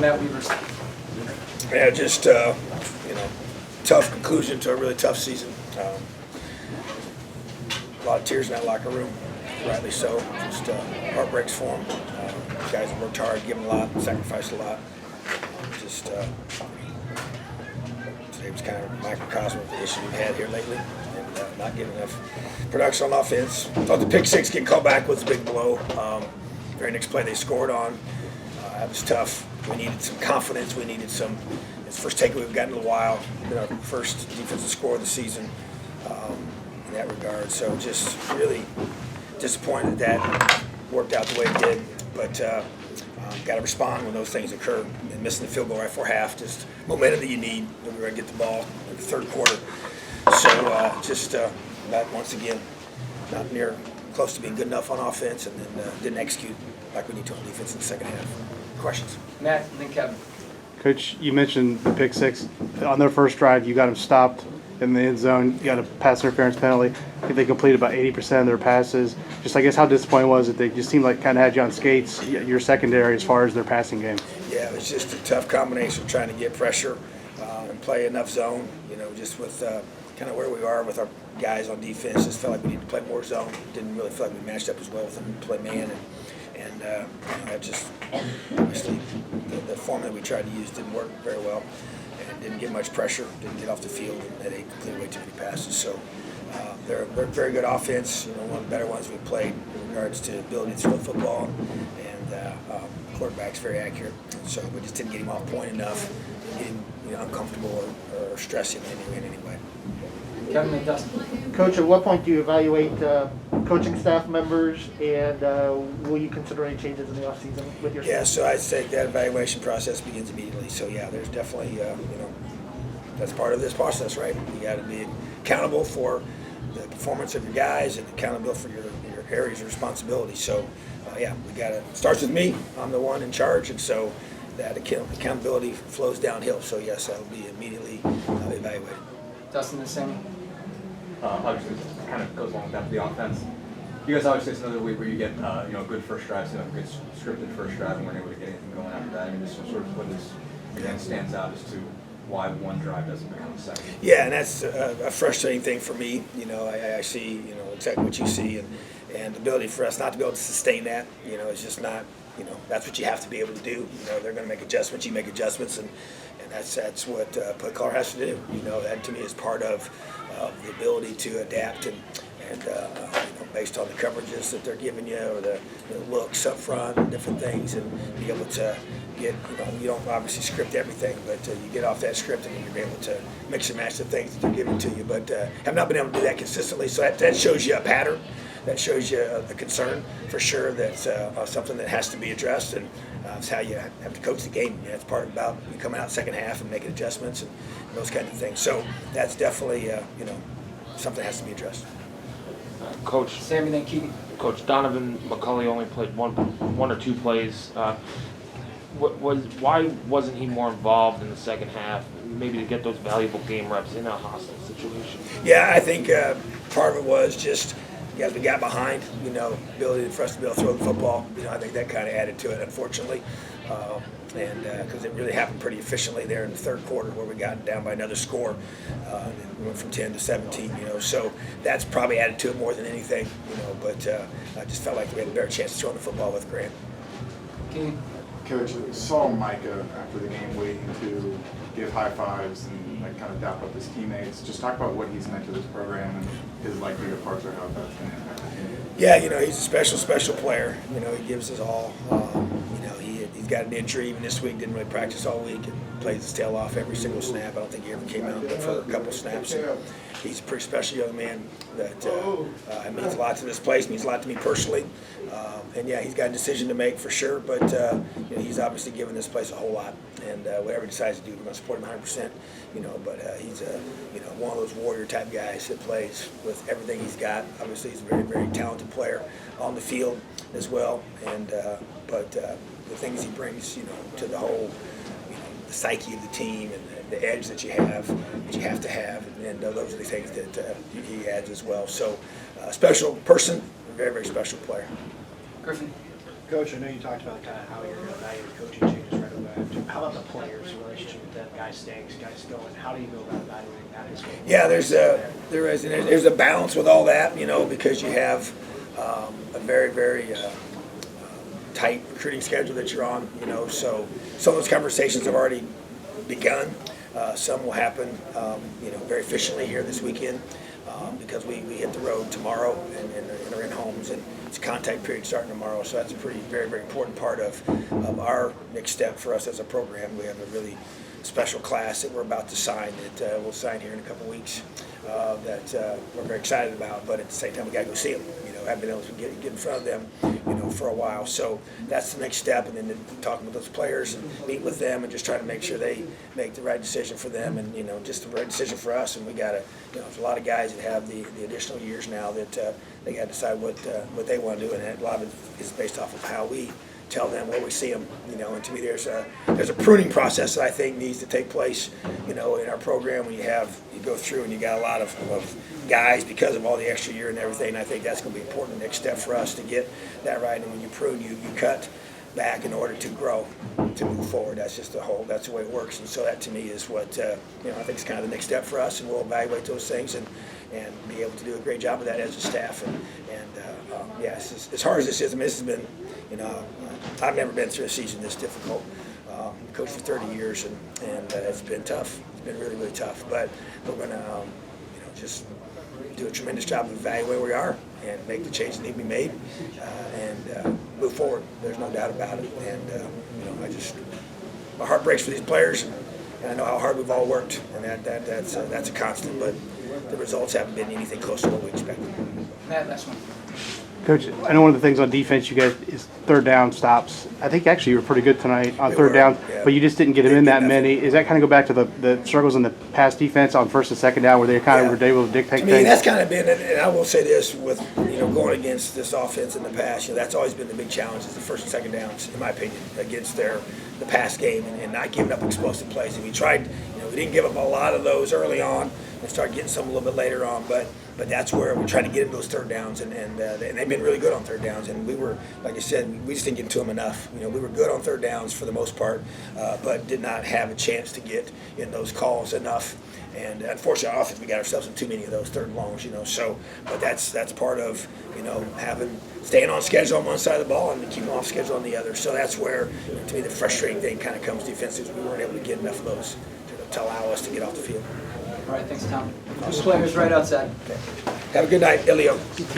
Matt Weaver. Yeah, just tough conclusion to a really tough season. A lot of tears in that locker room, rightly so. Just heartbreaks for them. Guys have worked hard, given a lot, sacrificed a lot. Today was kind of a microcosm of the issue we've had here lately, and not getting enough production on offense. Thought the pick six getting called back was a big blow. Very next play they scored on. That was tough. We needed some confidence. We needed some. It's the first takeaway we've gotten in a while. Been our first defensive score of the season in that regard. So just really disappointed that worked out the way it did. But got to respond when those things occur. And missing the field goal right before half, just momentum that you need when we're going to get the ball in the third quarter. So that once again, not near close to being good enough on offense, and then didn't execute like we need to on defense in the second half. Questions? Matt, and then Kevin. Coach, you mentioned the pick six. On their first drive, you got them stopped in the end zone. You got a pass interference penalty. I think they completed about 80% of their passes. Just, I guess, how disappointing was it? They just seemed like kind of had you on skates, your secondary, as far as their passing game. Yeah, it was just a tough combination of trying to get pressure and play enough zone, just with kind of where we are with our guys on defense. Just felt like we needed to play more zone. Didn't really feel like we matched up as well with them to play man. And that just, obviously, the formula we tried to use didn't work very well and didn't get much pressure, didn't get off the field, and they completed way too many passes. So they're a very good offense, one of the better ones we've played in regards to ability to throw the football, and quarterback's very accurate. So we just didn't get him off point enough, getting uncomfortable or stressing in any way. Kevin and Dustin. Coach, at what point do you evaluate coaching staff members, and will you consider any changes in the offseason with your staff? Yeah, so I'd say that evaluation process begins immediately. So yeah, there's definitely, that's part of this process, right? You got to be accountable for the performance of your guys and accountable for your areas of responsibility. So yeah, we got to, starts with me. I'm the one in charge, and so that accountability flows downhill. So yes, that'll be immediately evaluated. Dustin and Sammy. Obviously, this kind of goes along with that for the offense. You guys obviously, it's another week where you get a good first drive, a good scripted first drive, and weren't able to get anything going after that. I mean, this sort of what this again stands out as to why one drive doesn't become a second. Yeah, and that's a frustrating thing for me. I see exactly what you see, and the ability for us not to be able to sustain that. It's just not. That's what you have to be able to do. They're going to make adjustments. You make adjustments, and that's what play caller has to do. That to me is part of the ability to adapt and based on the coverages that they're giving you or the looks up front and different things, and be able to get, you don't obviously script everything, but you get off that script and you're able to mix and match the things that they're giving to you, but have not been able to do that consistently. So that shows you a pattern. That shows you the concern for sure. That's something that has to be addressed, and it's how you have to coach the game. It's part about you coming out second half and making adjustments and those kinds of things. So that's definitely something that has to be addressed. Coach, Sammy, then Keaton. Coach Donovan McCulley only played one or two plays. Why wasn't he more involved in the second half? Maybe to get those valuable game reps in a hostile situation. Yeah, I think part of it was just. As we got behind, ability for us to be able to throw the football, I think that kind of added to it, unfortunately. And because it really happened pretty efficiently there in the third quarter where we got down by another score. And we went from 10 to 17, so that's probably added to it more than anything, but I just felt like we had a better chance of throwing the football with Grant. Keaton. Coach, saw Micah after the game waiting to give high fives and kind of dap up his teammates. Just talk about what he's meant to this program and his likely departure, how that's going to impact the team. Yeah, he's a special player. He gives us all. He's got an injury even this week. Didn't really practice all week and plays his tail off every single snap. I don't think he ever came out but for a couple snaps. And he's a pretty special young man that means a lot to this place. Means a lot to me personally. And yeah, he's got a decision to make for sure. But he's obviously given this place a whole lot. And whatever he decides to do, we're going to support him 100%. But he's one of those warrior type guys that plays with everything he's got. Obviously, he's a very, very talented player on the field as well. And but the things he brings, to the whole, the psyche of the team and the edge that you have to have, and those are the things that he adds as well. So, special person, a very, very special player. Griffin. Coach, I know you talked about kind of how you're going to evaluate coaching changes right away. How obviously a relationship with them. Guy stinks, guy's going. How do you go about evaluating that as well? Yeah, there's a balance with all that, you know, because you have a very tight recruiting schedule that you're on, you know. So some of those conversations have already begun. Some will happen, you know, very efficiently here this weekend because we hit the road tomorrow and are in homes, and it's a contact period starting tomorrow. So that's a very important part of our next step for us as a program. We have a really special class that we're about to sign that we'll sign here in a couple weeks that we're very excited about, but at the same time we got to go see them. You know, haven't been able to get in front of them, you know, for a while. So that's the next step, and then talking with those players and meet with them and just trying to make sure they make the right decision for them and, you know, just the right decision for us. And we got to, you know, there's a lot of guys that have the additional years now that they got to decide what they want to do, and a lot of it is based off of how we tell them where we see them, you know. And to me, there's a pruning process that I think needs to take place, you know, in our program when you go through and you got a lot of guys because of all the extra year and everything. And I think that's going to be an important next step for us to get that right. And when you prune, you cut back in order to grow, to move forward. That's just that's the way it works. And so that to me is what you know, I think is kind of the next step for us, and we'll evaluate those things and be able to do a great job of that as a staff. And yeah, as hard as this is, I mean, this has been, you know, I've never been through a season this difficult. Coached for 30 years, and it's been tough. It's been really tough. But we're going to, you know, just do a tremendous job of evaluating where we are and make the changes that need to be made and move forward. There's no doubt about it. And you know, my heart breaks for these players, and I know how hard we've all worked, and that's a constant. But the results haven't been anything close to what we expected. Matt, last one. Coach, I know one of the things on defense you guys is third down stops. I think actually you were pretty good tonight on third down, yeah. but you just didn't get them in that many. Is that kind of go back to the struggles in the pass defense on first and second down where they kind of were able to dictate I mean, things? that's kind of been, and I will say this, with, you know, going against this offense in the past, you know, that's always been the big challenge is the first and second downs, in my opinion, against the pass game and not giving up explosive plays. And we tried, you know, we didn't give up a lot of those early on and started getting some a little bit later on, but that's where we tried to get into those third downs, and they've been really good on third downs. And we were, like I said, we just didn't get to them enough. You know, we were good on third downs for the most part, but did not have a chance to get in those calls enough. And unfortunately, offense, we got ourselves in too many of those third and longs. You know, so but that's part of, you know, staying on schedule on one side of the ball and keeping off schedule on the other. So that's where, you know, to me, the frustrating thing kind of comes defensively. We weren't able to get enough of those to allow us to get off the field. All right, thanks, Tom. Those players right outside. Okay. Have a good night, Elio.